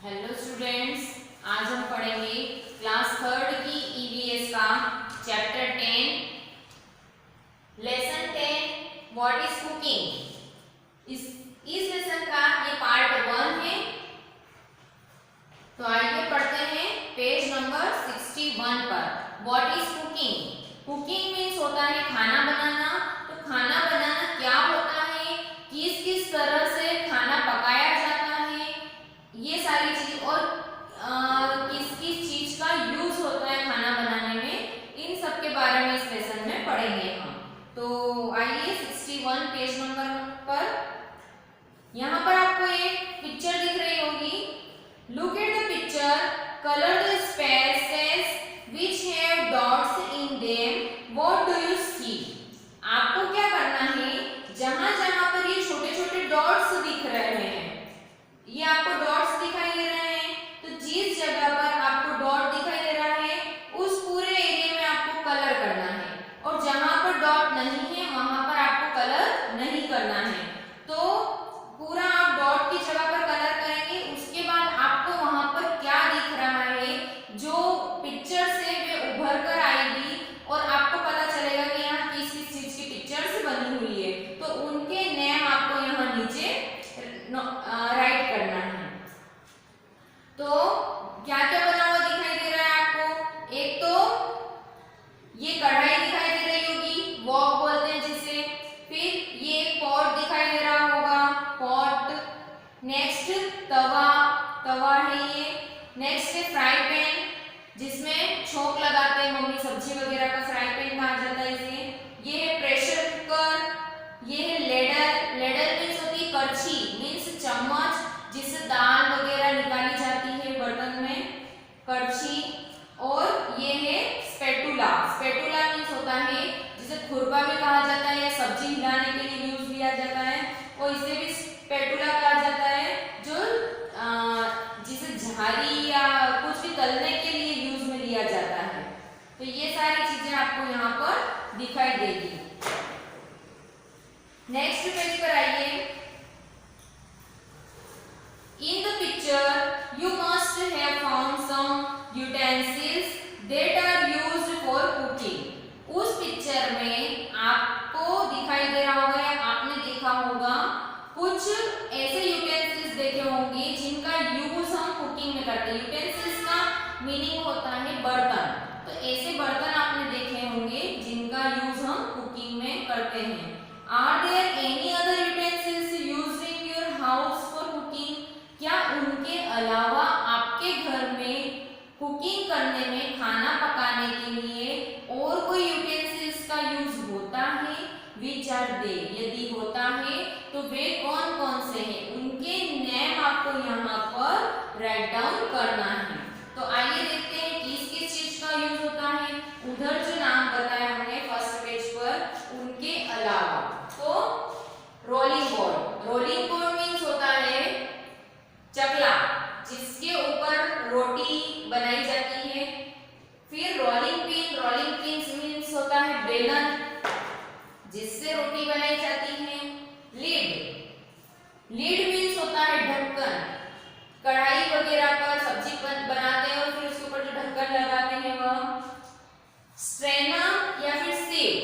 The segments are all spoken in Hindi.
हेलो स्टूडेंट्स, आज हम पढ़ेंगे क्लास थर्ड की ईवीएस का chapter 10 lesson 10 what is cooking. इस लेसन का ये पार्ट 1 है। तो आइए पढ़ते हैं पेज नंबर 61 पर। What is cooking. Cooking means होता है खाना बनाना। तो खाना बनाना क्या होता है, किस किस तरह से खाना पकाया जाता है, ये सारी चीज और किस किस चीज का यूज होता है खाना बनाने में, इन सब के बारे में इस लेसन में पढ़ेंगे हम। तो आइए 61 पेज नंबर पर, यहाँ पर आपको एक पिक्चर दिख रही होगी। Look at the picture, colour the spaces which have dots in them. What do you see? आपको क्या करना है, जहां जहां पर ये छोटे छोटे डॉट्स दिख रहे हैं, ये आपको डॉट्स दिखाई दे रहे हैं, तो जिस जगह पर आपको डॉट दिखाई दे रहा है उस पूरे एरिया में आपको कलर करना है, और जहां पर डॉट नहीं है वहां पर आपको कलर नहीं करना है। तो पूरा आप डॉट की जगह पर कलर करेंगे, उसके बाद आपको वहां पर क्या दिख रहा है, जो पिक्चर से वे उभर कर आएगी और आपको पता चलेगा कि यहाँ किस किस चीज की पिक्चर्स बनी हुई है, तो उनके नेम आपको यहाँ नीचे राइट करना है। तो क्या क्या बना हुआ दिखाई दे रहा है आपको, एक तो ये कढ़ाई दिखाई दे रही होगी, वॉक बोलते हैं जिसे। फिर ये पॉट दिखाई दे रहा होगा, पॉट। नेक्स्ट तवा, तवा है ये। नेक्स्ट है फ्राई पैन, जिसमें छोंक लगाते हैं मम्मी, सब्जी वगैरह का फ्राई पैन कहा जाता है इसे। ये है प्रेशर कुकर। ये है लेडर, लेडर मीन्स होती है करछी, मीन्स चम्मच जिससे दाल वगैरह निकाली जाती है बर्तन में, करछी। और ये है स्पैटुला, स्पैटुला मीन्स होता है जिसे खुरपा भी कहा जाता है या सब्जी हिलाने के लिए यूज लिया जाता है, और इसे भी स्पैटुला कहा जाता है, जो जिसे झाड़ी या कुछ भी तलने के लिए यूज में लिया जाता है। तो ये सारी चीजें आपको यहाँ पर दिखाई देगी। नेक्स्ट पेज पर आइए। In the picture, you must have found some utensils that are used for cooking. उस पिक्चर में आपको दिखाई दे रहा होगा या आपने देखा होगा, कुछ ऐसे यूटेंसिल्स देखे होंगे जिनका यूज हम कुकिंग में करते हैं। यूटेंसिल्स का मीनिंग होता है बर्तन। तो ऐसे बर्तन आपने देखे होंगे जिनका यूज हम कुकिंग में करते हैं। Are there any other utensils used in your house for cooking? क्या उनके अलावा आपके घर में कुकिंग करने में, खाना पकाने के लिए और कोई यूटेंसिल्स का यूज होता है? Which are they? यदि होता है तो वे कौन कौन से हैं, उनके नेम आपको यहाँ पर राइट डाउन करना है। तो आइए देखते हैं किस किस चीज का यूज होता है। उधर जो नाम बताया हमने फर्स्ट पेज पर, उनके अलावा, तो rolling board, rolling board means होता है चकला, जिसके ऊपर रोटी बनाई जाती है। फिर rolling pin, rolling pin means होता है बेलन, जिससे रोटी बनाई जाती है। लीड, लीड मीन्स होता है ढक्कन, कढ़ाई वगैरह पर सब्जी बनाते हैं और फिर उसके ऊपर जो ढक्कन लगाते हैं वह। स्ट्रेनर या फिर सीव,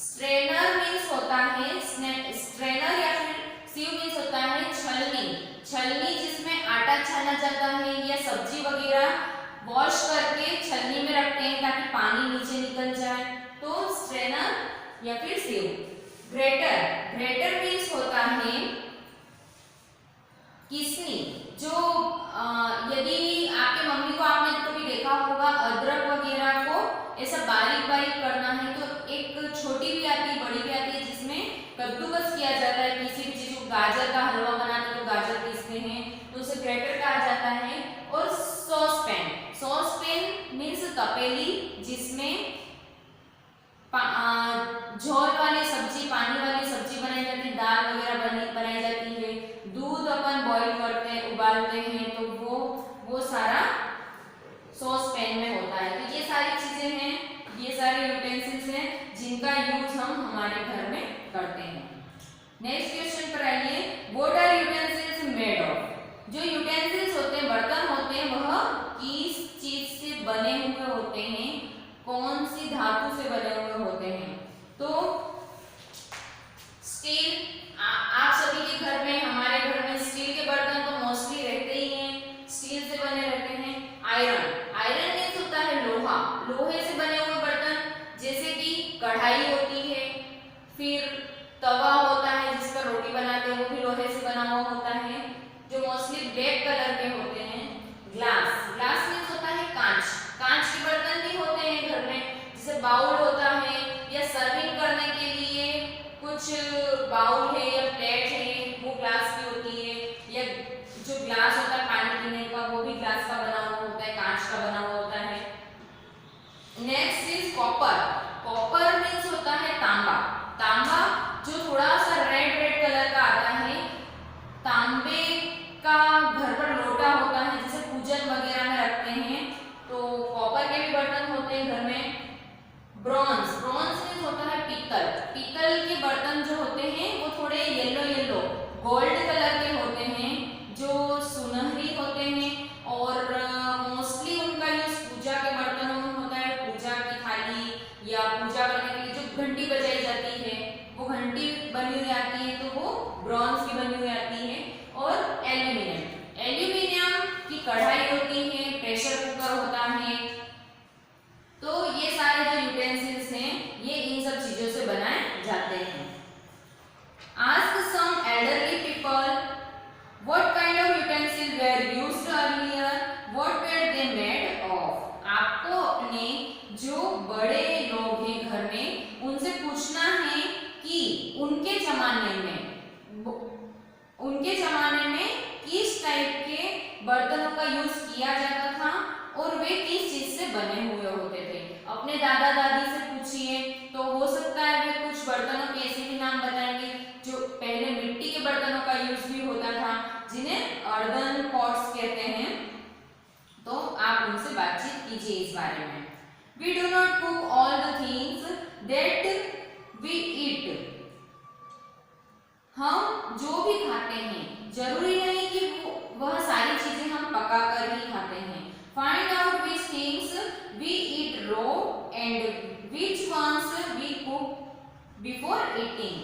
स्ट्रेनर मीन्स होता है स्ट्रेनर या फिर सीव मीन्स होता है छलनी, छलनी जिसमें आटा छाना जाता है या सब्जी वगैरह वॉश करके छलनी में रखते हैं ताकि पानी नीचे निकल जाए, तो स्ट्रेनर या फिर सीव। ग्रेटर, ग्रेटर मीन्स होता है किसनी, जो यदि आपके मम्मी को आपने कभी देखा होगा अदरक वगैरह को ऐसा बारीक बारीक करना है, तो एक छोटी भी आती है, बड़ी भी आती है, जिसमें कद्दूकस किया जाता है किसी भी चीज को। गाजर का हलवा बनाते हैं तो गाजर पीसते हैं, तो उसे ग्रेटर कहा जाता है। और सॉसपैन, सॉसपैन मीन्स तपेली, जिसमें झोल वाली सब्जी, पानी वाली सब्जी बनाई जाती है, दाल वगैरह बनाई जाती है, दूध अपन बॉईल करते हैं, उबालते हैं, तो वो सारा सॉसपैन में होता है। तो ये सारी चीजें हैं, ये सारे यूटेंसिल्स हैं जिनका यूज हम हमारे घर में करते हैं। नेक्स्ट क्वेश्चन पर आइए। What are utensils made of. जो यूटेंसिल्स होते हैं, बर्तन किस चीज से बने हुए होते हैं, कौन सी धातु से बने हुए होते हैं? तो स्टील, आप सभी के घर में, हमारे घर में स्टील के बर्तन तो मोस्टली रहते ही हैं, स्टील से बने रहते हैं। आयरन, आयरन मीन्स होता है लोहा, लोहे से बने हुए बर्तन, जैसे कि कढ़ाई होती है, फिर तवा होता है जिस पर रोटी बनाते हैं, वो भी लोहे से बना हुआ होता है, जो मोस्टली ब्लैक कलर के होते हैं। ग्लास, ग्लास मीन्स होता है कांच, कांच के बर्तन भी होते हैं घर में, जैसे बाउल होता है, या सर्विंग करने के लिए कुछ बाउल है या प्लेट है, वो ग्लास की होती है, या जो ग्लास होता है पानी पीने का, वो भी ग्लास का बना हुआ होता है, कांच का बना हुआ होता है। Next is copper, copper means होता है तांबा, तांबा जो थोड़ा सा रेड रेड कलर का आता है। तांबे का घर पर लोटा होता है, जैसे पूजन वगैरह में रखते हैं, तो कॉपर के भी बर्तन होते हैं घर में। ब्रॉन्ज, ब्रॉन्ज मीन्स होता है पीतल, पीतल के बर्तन जो होते हैं वो थोड़े येलो येलो गोल्ड कलर के होते हैं, जो सुनहरी होते हैं, और मोस्टली उनका यूज पूजा के बर्तनों में होता है। पूजा की थाली या पूजा करने के लिए जो घंटी बजाई जाती है, वो घंटी बनी हुई आती है, तो वो ब्रॉन्ज की बनी हुई आती है। और एल्यूमिनियम, एल्यूमिनियम की कढ़ाई होती है, प्रेशर कुकर होता है। तो ये सारे जो यूटेंसिल्स हैं, ये इन सब चीजों से बनाए जाते हैं। Ask some elderly people what kind of utensils were used earlier, what were they made of? आपको अपने जो बड़े लोग हैं घर में, उनसे पूछना है कि उनके जमाने में किस टाइप के बर्तनों का यूज किया जाता था और वे किस चीज से बने हुए होते थे। अपने दादा दादी से पूछिए, तो हो सकता है वे कुछ बर्तनों के ऐसे भी नाम बताएंगे जो पहले मिट्टी के बर्तनों का यूज भी होता था, जिन्हें अर्दन पॉट्स कहते हैं। तो आप उनसे बातचीत कीजिए इस बारे में। We do not cook all the things that we eat. हम जो भी खाते हैं जरूरी नहीं कि वह सारी चीजें हम पकाकर ही खाते हैं। Find out which things we eat raw and which ones we cook before eating.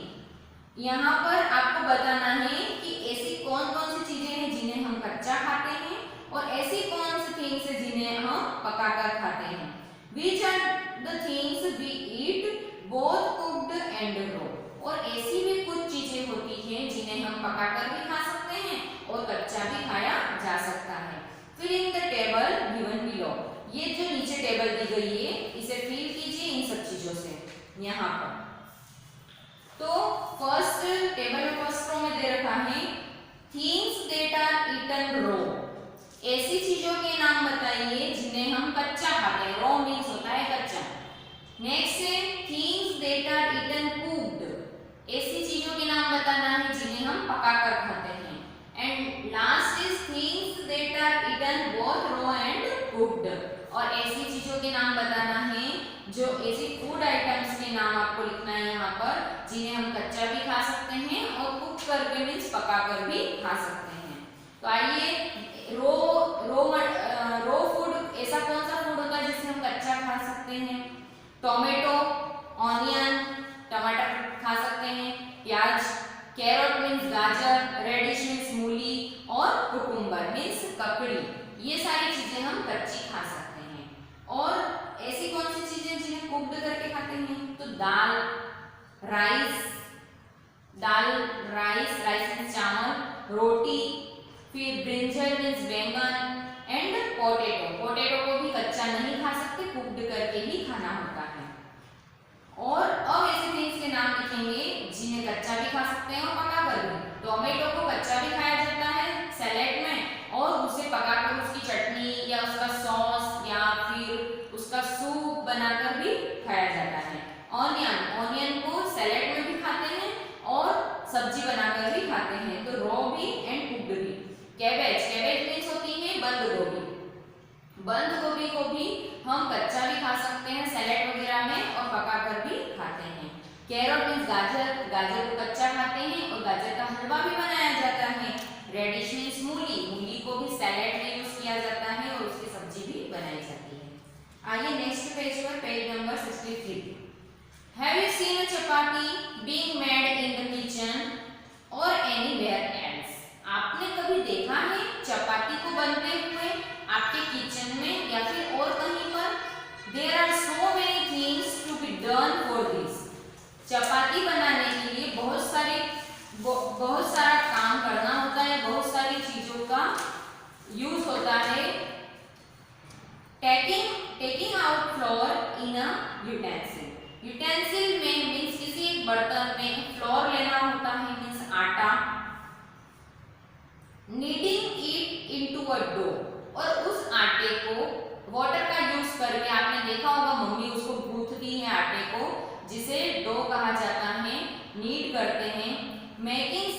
यहाँ पर आपको बताना है कि ऐसी कौन कौन सी चीजें हैं जिन्हें हम कच्चा खाते हैं और ऐसी कौन सी थिंग्स हैं जिन्हें हम पकाकर खाते हैं। Which are the things we eat both cooked and raw. और ऐसी भी कुछ चीजें होती हैं जिन्हें हम पकाकर भी खा सकते हैं और कच्चा भी खाया जा सकता है। Fill in the table given below. ये जो नीचे टेबल दी गई है, इसे फिल कीजिए इन सब चीजों से यहाँ पर। तो फर्स्ट टेबल में फर्स्ट रो में दे रखा है things that are eaten raw. ऐसी चीजों के नाम बताइए जिन्हें हम कच्चा खाते हैं। रॉ मीन्स होता है कच्चा। नेक्स्ट है things that are eaten cooked. ऐसी चीजों के नाम बताना है जिन्हें हम पकाकर खाते हैं। And last is things that are eaten both raw and cooked. और ऐसी चीजों के नाम बताना है, जो ऐसी फूड आइटम्स के नाम आपको लिखना है यहाँ पर, जिन्हें हम कच्चा भी खा सकते हैं और कुक करके मीन्स पकाकर भी खा सकते हैं। तो आइए रो फूड ऐसा कौन सा फूड होता है जिसे हम कच्चा खा सकते हैं? टोमेटो, ऑनियन, टमाटर खा सकते हैं, प्याज, कैरोट मीन्स गाजर, रेडिश मीन्स मूली, और कुकुम्बर मीन्स ककड़ी। ये सारी चीजें हम कच्ची खा सकते हैं। और ऐसी कौन सी चीजें जिन्हें कुक्ड करके खाते हैं? तो दाल, राइस मीन्स चावल, रोटी, फिर ब्रिंजल मीन्स बैंगन, एंड पोटैटो को भी कच्चा नहीं खा सकते, कुक्ड करके ही खाना होता है। और अब ऐसे थिंग्स के नाम लिखेंगे जिन्हें कच्चा भी खा सकते हैं और पकाकर भी। टोमेटो को कच्चा भी खाया जाता है सैलेड में, और उसे पकाकर उसकी चटनी या उसका सॉस या फिर उसका सूप बनाकर भी खाया जाता है। ऑनियन को सैलेड में भी खाते हैं और सब्जी बनाकर भी खाते हैं, तो रॉ भी एंड कुक्ड भी। कैबेज मीन्स होती है बंद गोभी को भी हम कच्चा भी खा सकते हैं सैलेड वगैरह में और पकाकर भी खाते हैं। कैरोट मीन्स गाजर को कच्चा खाते हैं और गाजर का हलवा भी बनाया जाता है। रेडिश मीन्स मूली को भी सैलेड में यूज किया जाता है और उसकी सब्जी आइए नेक्स्ट पेज पर, page number 63। Have you seen a chapati being made in the kitchen or anywhere else? आपने कभी देखा है चपाती को बनते हुए आपके किचन में या फिर और कहीं पर? There are so many things to be done for this. चपाती बनाने के लिए बहुत सारा काम करना होता है, बहुत सारी चीजों का यूज होता है। टेकिंग आउट फ्लोर इन अ यूटेंसिल। यूटेंसिल में मीन्स किसी एक बर्तन में फ्लोर लेना होता है, मीन्स आटा। Kneading it into a dough, और उस आटे को वाटर का यूज करके, आपने देखा होगा मम्मी उसको गूंथती है आटे को, जिसे डो कहा जाता है, नीड करते हैं। Making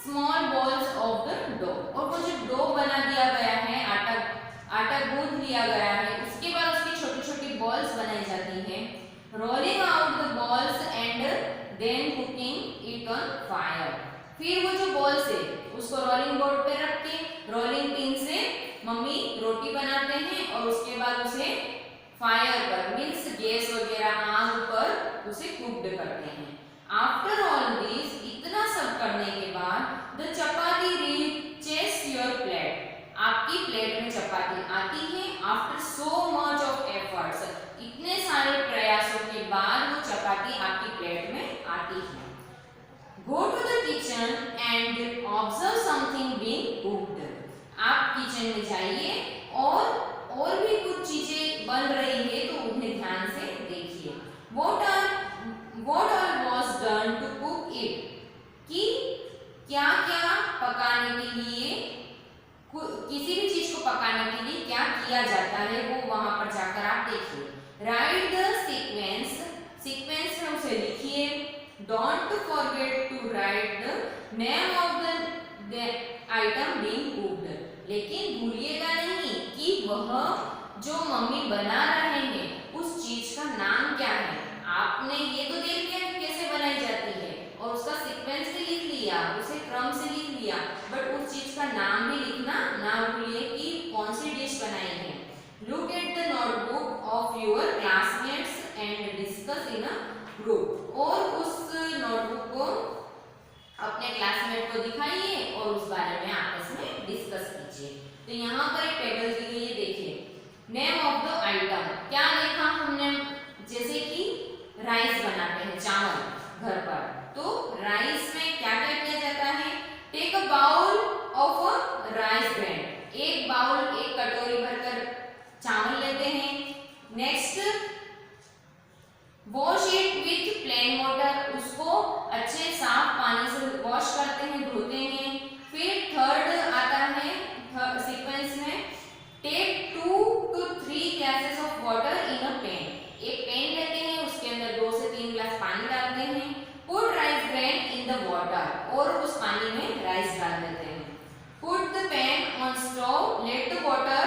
small balls of the dough, और वो जो डो बना दिया गया है, आटा गूंथ लिया गया है, उसके बाद उसकी छोटी छोटी बॉल्स बनाई जाती है। Rolling out the balls and then cooking it on fire. फिर वो जो बॉल्स है उसको रोलिंग बोर्ड पे रख के रोलिंग पिन से मम्मी रोटी बनाते हैं, और उसके बाद उसे फायर पर मीन्स गैस वगैरह आग पर उसे कुक्ड करते हैं। आफ्टर ऑल दिस, इतना सब करने के बाद the chapati reaches your plate, आपकी प्लेट में चपाती आती है। After so much of efforts, इतने सारे प्रयासों के बाद वो चपाती आपकी प्लेट में आती है। Go to the kitchen and observe something being cooked, आप किचन में जाइए और भी कुछ चीजें बन रही है तो उन्हें ध्यान से देखिए। What all was done to cook it, कि क्या क्या पकाने के लिए, किसी भी चीज को पकाने के लिए क्या किया जाता है वो वहां पर जाकर आप देखिए। राइट द सीक्वेंस में उसे लिखिए। Don't forget to write the name of the item being cooked, लेकिन भूलिएगा नहीं कि वह जो मम्मी बना रहे हैं उस चीज का नाम क्या है। आपने ये तो देख लिया कि कैसे बनाई जाती है और उसका सीक्वेंस भी लिख लिया, उसे क्रम से लिख लिया, बट उस चीज का नाम भी लिखना ना भूलिए कि कौन सी डिश बनाई है। Look at the notebook of your classmates and discuss in a group, और उस नोटबुक को अपने क्लासमेट को दिखाइए और उस बारे में आपस में डिस्कस कीजिए। तो यहाँ पर एक टेबल दी गई है, देखिए। नेम ऑफ द आइटम, क्या देखा हमने, जैसे कि राइस बनाते हैं, चावल घर पर, तो राइस में क्या क्या किया जाता है। Take a bowl of a rice grain, एक बाउल, एक कटोरी भरकर चावल लेते हैं। Next, wash it with plain water, उसको अच्छे साफ पानी से वॉश करते हैं, धोते हैं। फिर थर्ड आता है सीक्वेंस में, take 2 to 3 glasses of water in a pan, एक पैन लेते हैं, उसके अंदर 2 से 3 ग्लास पानी डालते हैं। Put rice grain in the water, और उस पानी में राइस डाल देते हैं। Put the pan on stove, let the water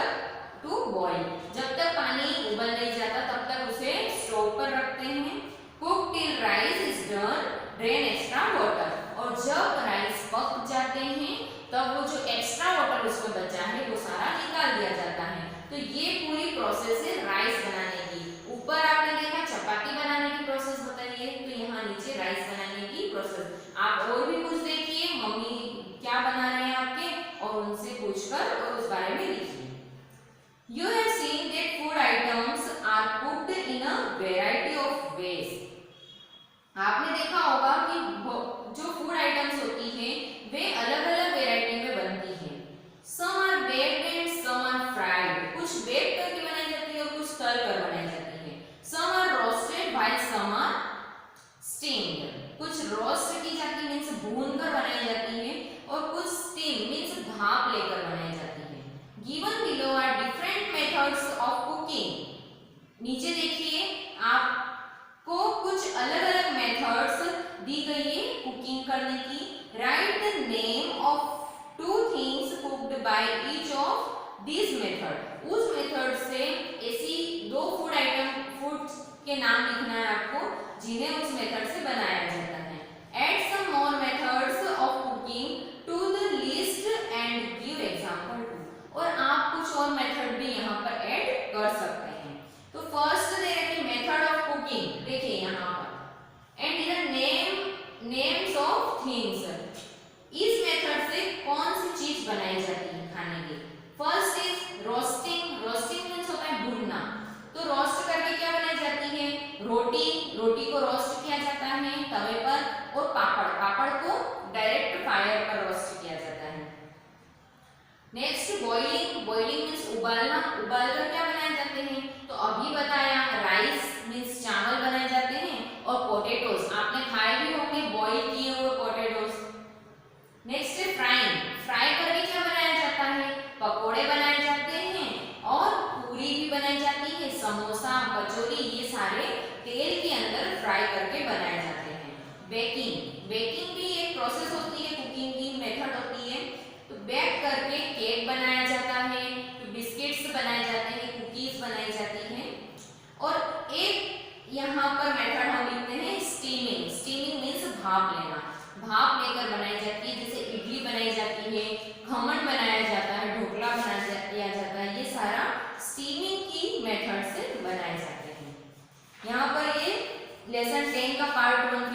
to boil, जब तक पानी उबल नहीं जाता तब तक उसे स्टोव पर रखते हैं। Cook till rice is done, drain extra water, और जब राइस पक जाते हैं तब वो जो एक्स्ट्रा वाटर उसमें बचा है वो सारा निकाल दिया जाता है। तो ये पूरी प्रोसेस है राइस बनाने की। ऊपर आपने देखा चपाती बनाने की प्रोसेस बताई है, तो यहाँ नीचे राइस बनाने की प्रोसेस। आप और भी कुछ देखिए, मम्मी क्या बना रहे हैं आपके, और उनसे पूछकर और उस बारे में लिखिए। You have seen that food items are cooked in a variety of ways. आपने देखा होगा कि जो फूड आइटम्स होती है वे अलग अलग वेराइटी में बनती है। Some are baked and some are fried. कुछ बेक करके बनाई जाती है और कुछ तल कर बनाई जाती है। Some are roasted while some are steamed. कुछ रोस्ट की जाती है मीन्स भून कर बनाई जाती है, और कुछ स्टीम मीन्स भाप लेकर बनाई जाती है। Given below are different methods of cooking. नीचे देखिए आपको कुछ अलग अलग मेथड्स दी गई है कुकिंग करने की। Right the name of 2 things cooked by each of this method, उस मेथड से ऐसी 2 फूड आइटम, फूड के नाम लिखना है आपको जिन्हें उस मेथड से बनाया जाता है। Add some more methods of cooking to the list and give example too, और आप कुछ और मेथड भी यहाँ पर ऐड कर सकते हैं। तो फर्स्ट दे रखी मेथड ऑफ कुकिंग, देखिए यहाँ पर, एंड इधर नेम्स ऑफ थिंग्स। इस मेथड से कौन सी चीज बनाई जाती है खाने की? First is roasting. Roasting means होता है भूनना। तो रोस्ट करके क्या बनाई जाती है? रोटी। रोटी को रोस्ट किया जाता है तवे पर, और पापड़, पापड़ को डायरेक्ट फायर पर रोस्ट किया जाता है। Next boiling. बॉइलिंग मीन्स उबालना। उबालकर क्या बनाए जाते हैं? तो अभी बताया, राइस मीन्स चावल बनाए जाते हैं, और पोटैटोज आपने खाए भी होंगे बॉईल किए हुए पोटैटोज। नेक्स्ट है फ्राइंग। फ्राई करके क्या बनाया जाता है? पकोड़े बनाए जाते हैं, और पूरी भी बनाई जाती है, समोसा, कचौरी, ये सारे तेल के अंदर फ्राई करके बनाए जाते हैं। बेकिंग। बेकिंग भी एक प्रोसेस होती है, कुकिंग की मेथड होती है। तो बेक करके केक बनाया जाता है, तो बिस्किट्स बनाए जाते हैं, कुकीज बनाई जाती हैं। और एक यहाँ पर मेथड हम लिखते हैं स्टीमिंग। स्टीमिंग मीन्स भाप लेना। भाप लेकर बनाई जाती है, जैसे इडली बनाई जाती है, खमन बनाया जाता है, ढोकला बनाया जाता है, ये सारा स्टीमिंग की मेथड से बनाए जाते हैं। यहाँ पर ये लेसन 10 का पार्ट 1